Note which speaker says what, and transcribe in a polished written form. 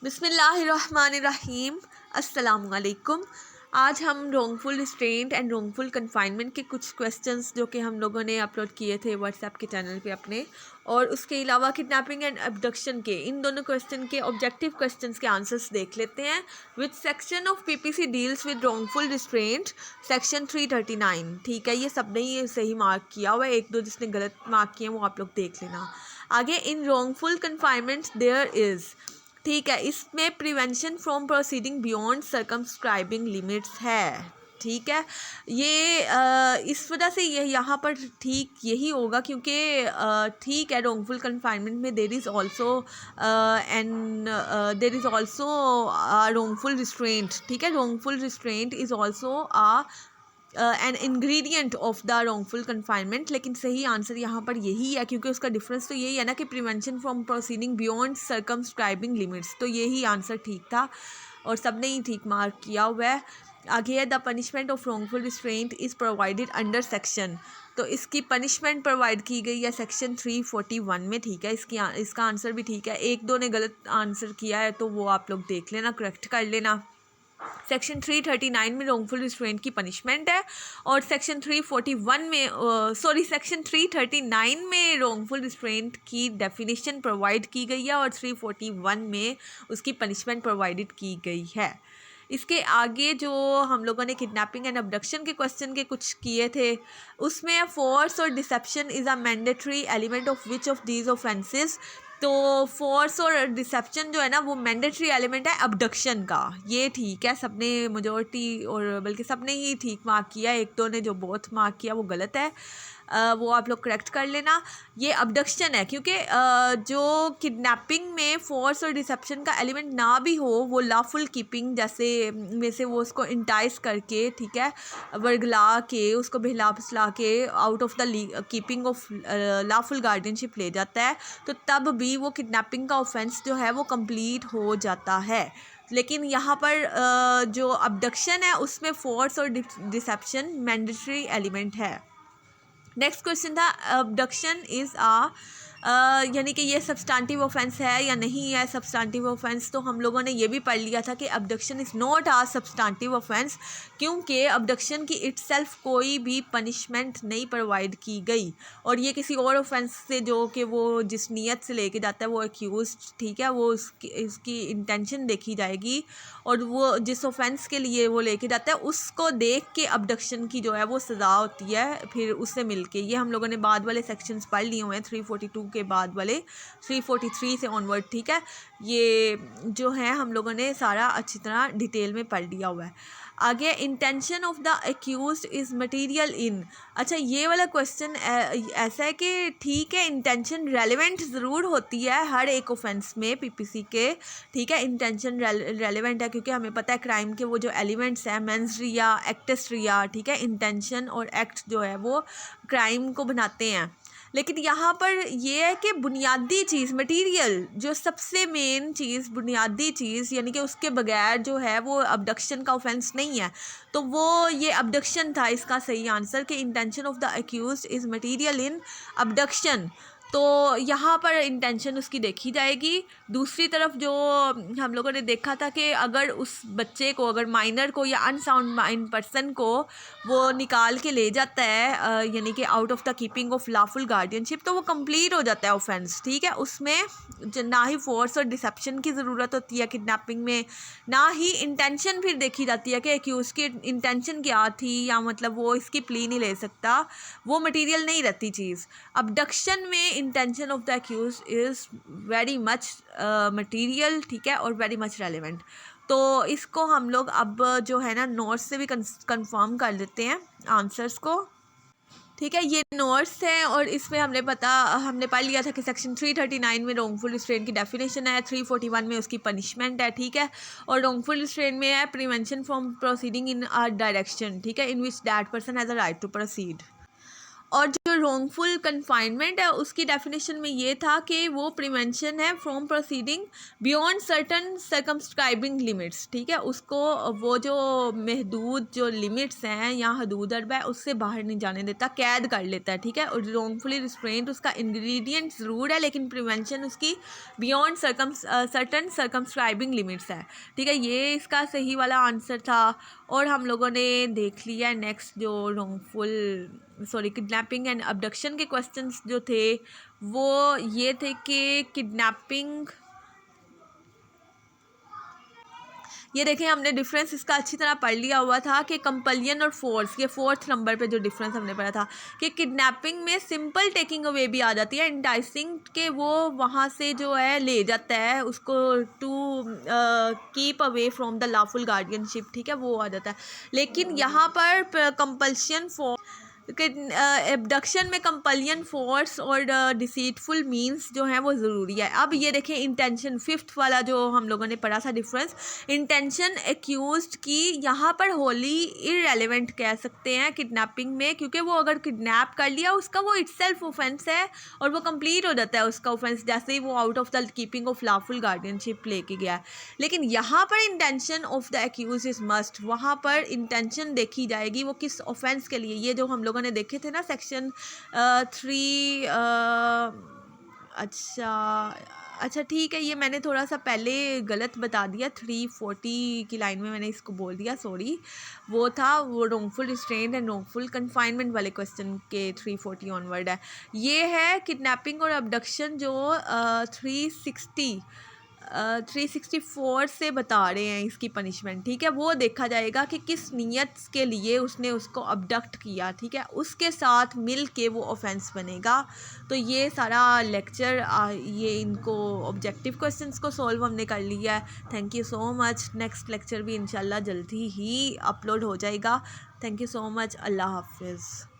Speaker 1: बिस्मिल्लाहिर्रहमानिर्रहीम। अस्सलामुअलैकुम। आज हम रोंगफुल रिस्ट्रेंट एंड रोंगफुल कन्फाइनमेंट के कुछ क्वेश्चंस जो कि हम लोगों ने अपलोड किए थे व्हाट्सएप के चैनल पे अपने, और उसके अलावा किडनैपिंग एंड अबडक्शन के इन दोनों क्वेश्चन के ऑब्जेक्टिव क्वेश्चंस के आंसर्स देख लेते हैं। Which section of PPC deals with wrongful restraint? Section 339। ठीक है, ये सब ने ये सही मार्क किया हुआ है, एक दो जिसने गलत मार्क किए वो आप लोग देख लेना। आगे, इन रोंगफुल कन्फाइनमेंट देयर इज़, ठीक है, इसमें prevention from proceeding beyond circumscribing limits है। ठीक है, ये इस वजह से ये यहाँ पर ठीक यही होगा क्योंकि ठीक है, रोंगफुल कन्फाइनमेंट में there is also wrongful restraint. ठीक है, wrongful restraint is also an ingredient of the wrongful confinement. लेकिन सही आंसर यहाँ पर यही है क्योंकि उसका डिफरेंस तो यही है ना कि prevention from proceeding beyond circumscribing limits, तो यही आंसर ठीक था और सब ने ही ठीक मार्क किया हुआ है। आगे है, the punishment of wrongful restraint is provided under section, तो इसकी पनिशमेंट प्रोवाइड की गई है सेक्शन 341 में। ठीक है, इसका आंसर भी ठीक है। एक दो ने गलत आंसर किया है तो वो आप लोग देख लेना, करेक्ट कर लेना। सेक्शन 339 में रोंगफुल रिस्ट्रेंट की पनिशमेंट है और सेक्शन 341 में सेक्शन 339 में रोंगफुल रिस्ट्रेंट की डेफिनेशन प्रोवाइड की गई है और 341 में उसकी पनिशमेंट प्रोवाइडेड की गई है। इसके आगे जो हम लोगों ने किडनैपिंग एंड अबडक्शन के क्वेश्चन के कुछ किए थे उसमें फोर्स और deception is a mandatory element of which of these offences, तो फोर्स और डिसेप्शन जो है ना वो मैंडेटरी एलिमेंट है अबडक्शन का। ये ठीक है, सबने मेजॉरिटी और बल्कि सबने ही ठीक मार्क किया, एक दो ने जो बहुत मार्क किया वो गलत है, वो आप लोग करेक्ट कर लेना। ये अबडक्शन है क्योंकि जो किडनैपिंग में फोर्स और डिसेप्शन का एलिमेंट ना भी हो, वो लॉफुल कीपिंग जैसे में से वो उसको इंटाइस करके, ठीक है, वर्गला के उसको बहला फुसला के out of the keeping of lawful guardianship ले जाता है, तो तब भी वो किडनैपिंग का ऑफेंस जो है वो कंप्लीट हो जाता है। लेकिन यहाँ पर जो अबडक्शन है उसमें फोर्स और डिसेप्शन मैंडेटरी एलिमेंट है। नेक्स्ट क्वेश्चन था, अबडक्शन इज़ यानी कि ये सब्सटेंटिव ऑफेंस है या नहीं है सब्सटेंटिव ऑफेंस, तो हम लोगों ने ये भी पढ़ लिया था कि abduction is not a substantive offence क्योंकि अबडक्शन की इटसेल्फ कोई भी पनिशमेंट नहीं प्रोवाइड की गई और ये किसी और ऑफेंस से जो कि वो जिस नीयत से लेके जाता है वो एक्यूज, ठीक है, वो उसकी इंटेंशन देखी जाएगी और वो जिस ऑफेंस के लिए वो लेके जाता है उसको देख के अबडक्शन की जो है वो सज़ा होती है फिर उससे मिलके। ये हम लोगों ने बाद वाले सेक्शंस पढ़ लिए हुए हैं, 342 के बाद वाले 343 से ऑनवर्ड। ठीक है, ये जो है हम लोगों ने सारा अच्छी तरह डिटेल में पढ़ लिया हुआ है। आगे, intention of the accused is material in, अच्छा ये वाला क्वेश्चन ऐसा है कि ठीक है, इंटेंशन रेलेवेंट ज़रूर होती है हर एक ऑफेंस में पीपीसी के। ठीक है, इंटेंशन रेलेवेंट है क्योंकि हमें पता है क्राइम के वो जो एलिमेंट्स हैं, मेंस रिया, एक्टस रिया, ठीक है, इंटेंशन और एक्ट जो है वो क्राइम को बनाते हैं। लेकिन यहाँ पर ये है कि बुनियादी चीज़ मटेरियल, जो सबसे मेन चीज़ बुनियादी चीज़ यानी कि उसके बगैर जो है वो अबडक्शन का ऑफेंस नहीं है, तो वो ये अबडक्शन था इसका सही आंसर कि intention of the accused is material in abduction, तो यहाँ पर इंटेंशन उसकी देखी जाएगी। दूसरी तरफ जो हम लोगों ने देखा था कि अगर उस बच्चे को, अगर माइनर को या अनसाउंड माइंड पर्सन को वो निकाल के ले जाता है यानी कि out of the keeping of lawful guardianship, तो वो कंप्लीट हो जाता है ऑफेंस। ठीक है, उसमें ना ही फोर्स और डिसेप्शन की ज़रूरत होती है किडनैपिंग में, ना ही इंटेंशन फिर देखी जाती है कि एक्यूज़ की इंटेंशन क्या थी या मतलब वो इसकी प्ली नहीं ले सकता, वो मटेरियल नहीं रहती चीज़। अबडक्शन में intention of the accused is very much material, ठीक है, और वेरी मच रेलिवेंट। तो इसको हम लोग अब जो है ना नोट्स से भी कंफर्म कर लेते हैं आंसर्स को। ठीक है, ये नोट्स हैं और इसमें हमने पढ़ लिया था कि सेक्शन 339 में रोंगफुल रिस्ट्रेंट की डेफिनेशन है, 341 में उसकी पनिशमेंट है, ठीक है, और रोंगफुल रिस्ट्रेंट में है prevention from proceeding in a direction, ठीक है, in which that person has a right to proceed. और जो रॉन्गफुल कन्फाइनमेंट है उसकी डेफिनेशन में ये था कि वो प्रिवेंशन है from proceeding beyond certain circumscribing limits, ठीक है, उसको वो जो महदूद जो लिमिट्स हैं या हदूद अरब है उससे बाहर नहीं जाने देता, कैद कर लेता है, ठीक है। और रॉन्गफुली रिस्ट्रेंट उसका इंग्रेडिएंट ज़रूर है लेकिन प्रिवेंशन उसकी बियॉन्ड सर्टन सर्कमस्क्राइबिंग लिमिट्स है, ठीक है। ये इसका सही वाला आंसर था। और हम लोगों ने देख लिया नेक्स्ट जो किडनैपिंग एंड अबडक्शन के क्वेश्चंस जो थे वो ये थे कि किडनैपिंग, ये देखें हमने डिफरेंस इसका अच्छी तरह पढ़ लिया हुआ था कि कंपल्शन और फोर्स, ये 4th नंबर पे जो डिफरेंस हमने पढ़ा था कि किडनैपिंग में सिंपल टेकिंग अवे भी आ जाती है, इंटाइसिंग के वो वहाँ से जो है ले जाता है उसको to keep away from the lawful guardianship, ठीक है, वो आ जाता है। लेकिन यहाँ पर कंपल्शन एबडक्शन में कंपल्शन फोर्स और डिसीटफुल मींस जो हैं वो ज़रूरी है। अब ये देखें इंटेंशन, 5th वाला जो हम लोगों ने पढ़ा था डिफरेंस, इंटेंशन एक्यूज्ड की यहाँ पर होली इररेलेवेंट कह सकते हैं किडनैपिंग में, क्योंकि वो अगर किडनैप कर लिया उसका वो इटसेल्फ ऑफेंस है और वो कंप्लीट हो जाता है उसका ऑफेंस जैसे ही वो out of the keeping of lawful guardianship लेके गया है। लेकिन यहाँ पर intention of the accused is must, वहाँ पर इंटेंशन देखी जाएगी वो किस ऑफेंस के लिए। ये जो हम लोगों ने देखे थे ना सेक्शन 3, अच्छा ठीक है, ये मैंने थोड़ा सा पहले गलत बता दिया, 340 की लाइन में मैंने इसको बोल दिया, सॉरी, वो था वो wrongful restraint and wrongful confinement वाले क्वेश्चन के 340 ऑनवर्ड है। ये है किडनैपिंग और अबडक्शन जो 364 से बता रहे हैं इसकी पनिशमेंट, ठीक है। वो देखा जाएगा कि किस नीयत के लिए उसने उसको अबडक्ट किया, ठीक है, उसके साथ मिल के वो ऑफेंस बनेगा। तो ये सारा लेक्चर ये इनको ऑब्जेक्टिव क्वेश्चंस को सॉल्व हमने कर लिया है। Thank you so much. Next lecture भी इंशाल्लाह जल्दी ही अपलोड हो जाएगा। Thank you so much. अल्लाह हाफिज़।